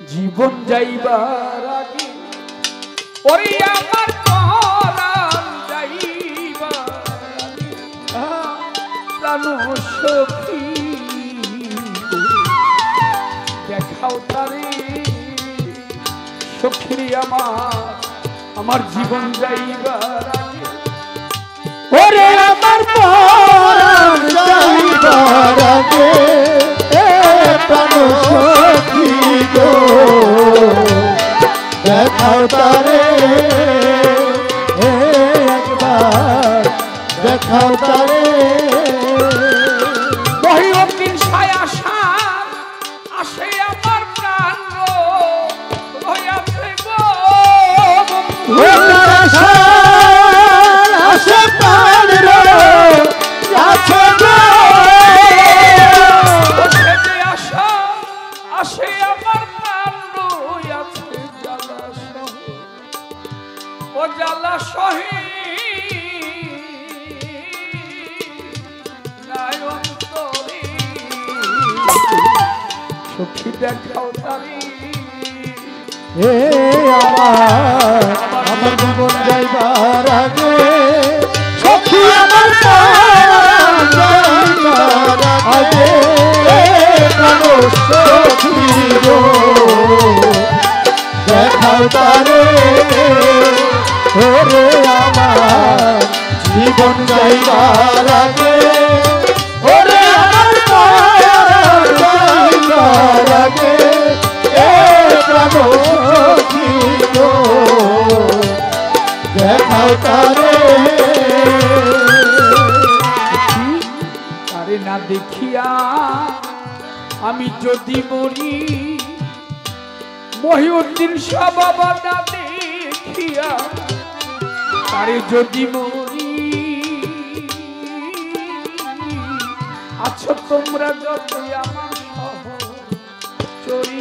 জীবন যাইবার আগে ওরে আমার পরাণ যাইবার আগে প্রাণ সখী দেখাও তারে সখী আমার জীবন যাইবার আগে ওরে আমার পরাণ যাইবার আগে প্রাণ সখী গো দেখাও তারে একবার দেখাও তারে মহিউদ্দিন ছায়া সার আসে আমার প্রাণ রয়াছে গো আসে প্রাণ আছে গো আসে আমার প্রাণ রয়াছে জ্বালা সহে ও জ্বালা সহে সখী দেখাও তারি আমার জীবন যাইবার আগে সখী আমার পরাণ যাইবার আগে প্রাণ সখী গো দেখাও তারে ওরে আমার জীবন যাইবার আগে ওরে আমার পরাণ যাইবার আগে প্রাণ সখী গো দেখাও তারে তারে না দেখিয়া আমি যদি মরি মহিউদ্দিন শাহ বাবা না দেখিয়া তারে যদি মরি আছো তোমরা যতই আমার সহচরী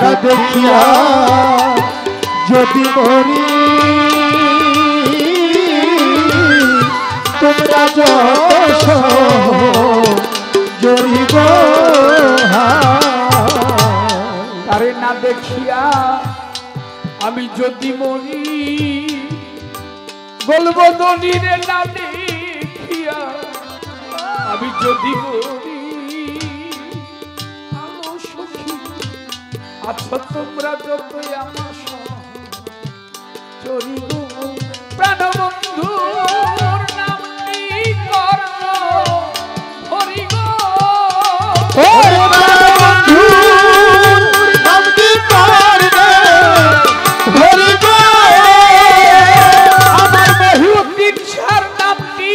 না দেখিয়া যদি মরি তোমরা যত জড়ি গো তারে না দেখিয়া আমি যদি মরি বলবো দলিরে না দেখিয়া আমি যদি মরি আলো সখী আছো তোমরা যতই আমার সহচরী গো প্রাণবন্ধুর নাম কি কর্ণ হরি গো আমার মহিউদ্দিন শাহর নাম কি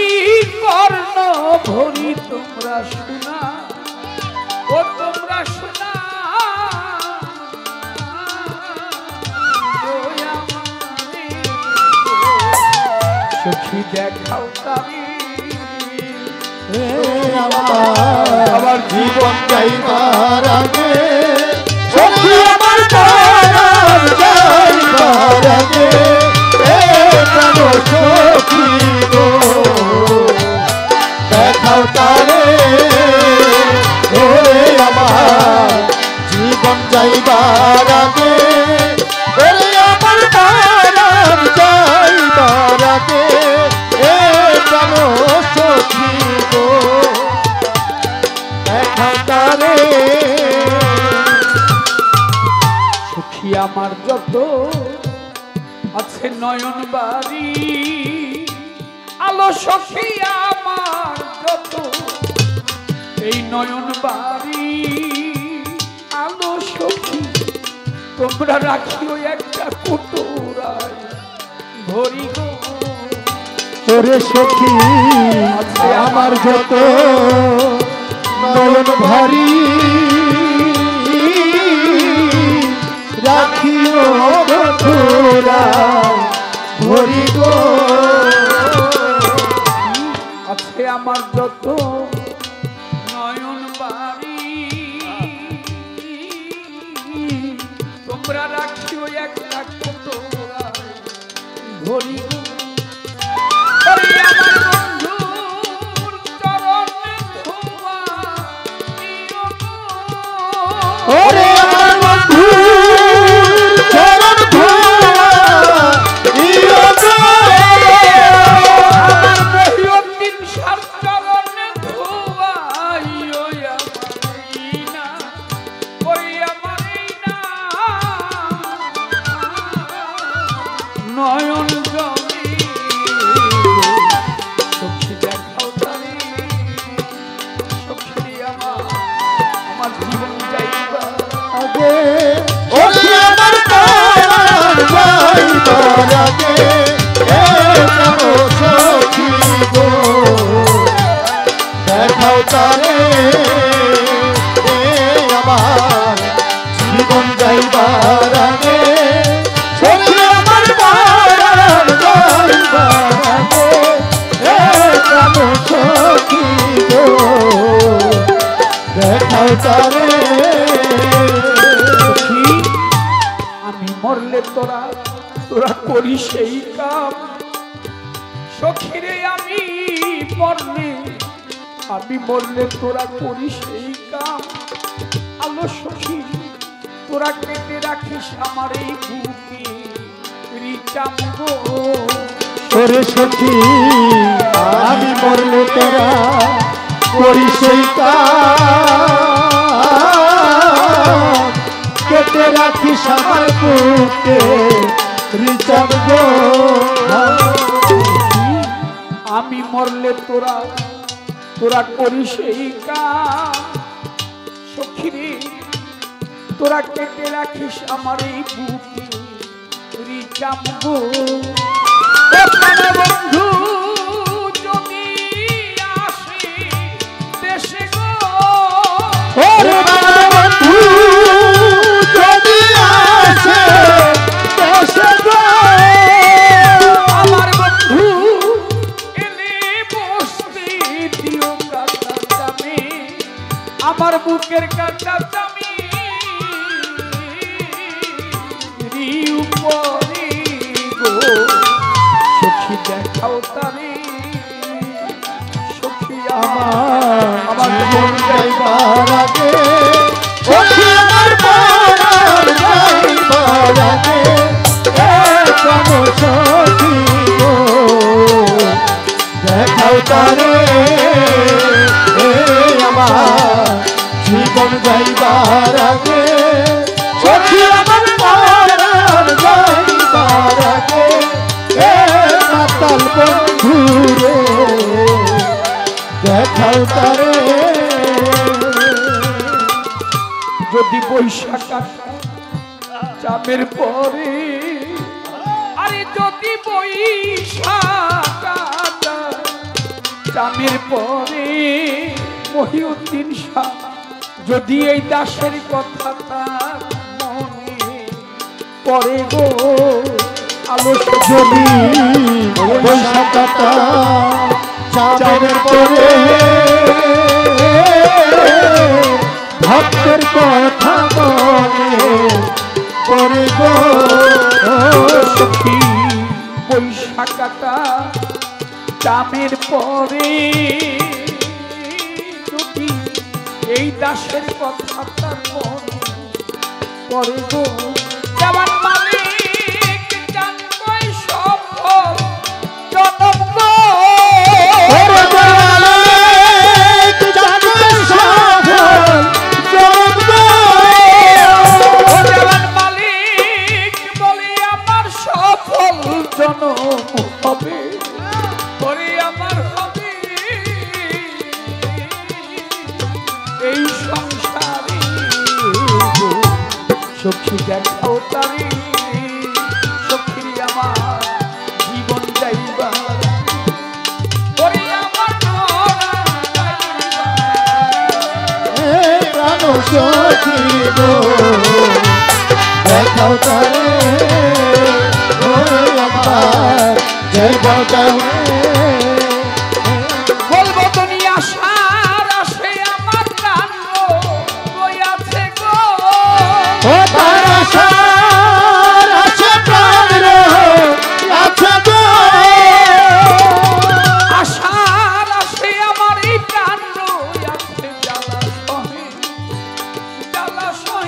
কর্ণ ভরি তোমরা শোনা ও তোমরা শোনা সখী দেখাও তারি আমার জীবন যাইবার আগে সখী আমার পরাণ যাইবার আগে প্রাণ সখী গো দেখাও তারে ওরে আমার জীবন যাইবার আগে ওরে আমার পরাণ যাইবার আগে প্রাণ সখী গো দেখাও তারে সখী আমার যত আছে নয়ন বাড়ি আলো সখী আমার যত এই নয়ন বাড়ি আলো সখী তোমরা রাখিও একটা কুটুরায় ভরি গো ওরে সখী আমার যত নয়ন ভারী রাখিও মথুরা ভরি গো আছে আমার যত নয়ন বাড়ি তোমরা রাখিও একটা কুটুরায় ভরি গো আমার বন্ধুর চরণ ধোয়া ওরে আমার বন্ধু চরণ ধোয়া দিও গো আমার মহিউদ্দিন শাহ চরণে ধোয়াইও আমারই না, ওই আমারই না নয়ন জলে সখী দেখাও তারে, সখী আমার জীবন যাইবা আগে ওরে আমার প্রাণ যাইবার আগে এ জানো সখী গো দেখাও তারে এ আমার জীবন যাইবার আগে সখী আমার প্রাণ যাইবার আগে এ জানো সখী গো দেখাও তারে সখী আমি মরলে তোরা তোরা করি সেই কাম, সখীরে আমি মরলে তোরা করি সেই কাম, আলো সখী তোরা কেটে রাখিস আমার এই বুকে রিচাম গো ওরে সখী আমি মরলে তোরা করি সেই কাম, কেটে রাখিস আমার বুকে রিচাম গো আমি মরলে তোরা তোরা করি সেই কাম, সখীরে তোরা কেটে রাখিস আমার এই বুকে রিচাম গো বন্ধু যদি আসে দেশে গো ওরে বন্ধু যদি আসে দেশে গো আমার বন্ধু এলে বসতে দিও কাটা জামে, আমার বুকের কাটা জামে উপরে গো সখী দেখাও তারে, সখী আমার জীবন যাইবার আগে সখী আমার প্রাণ যাইবার আগে এ জানো সখী গো দেখাও তারে এ আমার জীবন যাইবার আগে সখী আমার প্রাণ যাইবার আগে এ মাতাল বন্ধু রে দেখাও তারে যদি বৈশাখ চামের পরে, আরে যদি বৈশাখ চামের পরে মহিউদ্দিন শাহ যদি এই দাসের কথা তার মনে পড়ে গো আলো যদি বৈশাখটা চাঁদের পরে ভক্তের কথা মনে পড়ে গো সখী বৈশাখটা চামের পরে যদি এই দাসের কথা তার মনে পড়ে গো দেওয়ান মালিক জানবই সফল জনম গো দেওয়ান মালিক বলে আমার সফল জনম হবে, পরে আমার হবে এই সংসারে সখী দেখাও তারে, সখী আমার জীবন যাইবা পরে আমার প্রাণ সখী গো দেখাও তারে আমার জয় বাজারে বলবো দুনিয়া সার আসে আমার গান আছে গো ও তারা সার আছে প্রাণ রে আছে গো আশার আসে আমার এই গান আছে জ্বালা সহে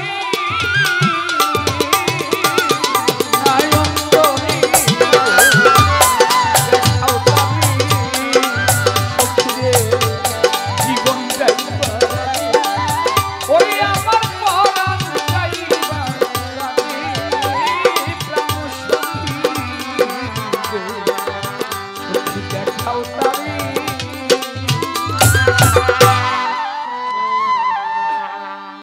Bye.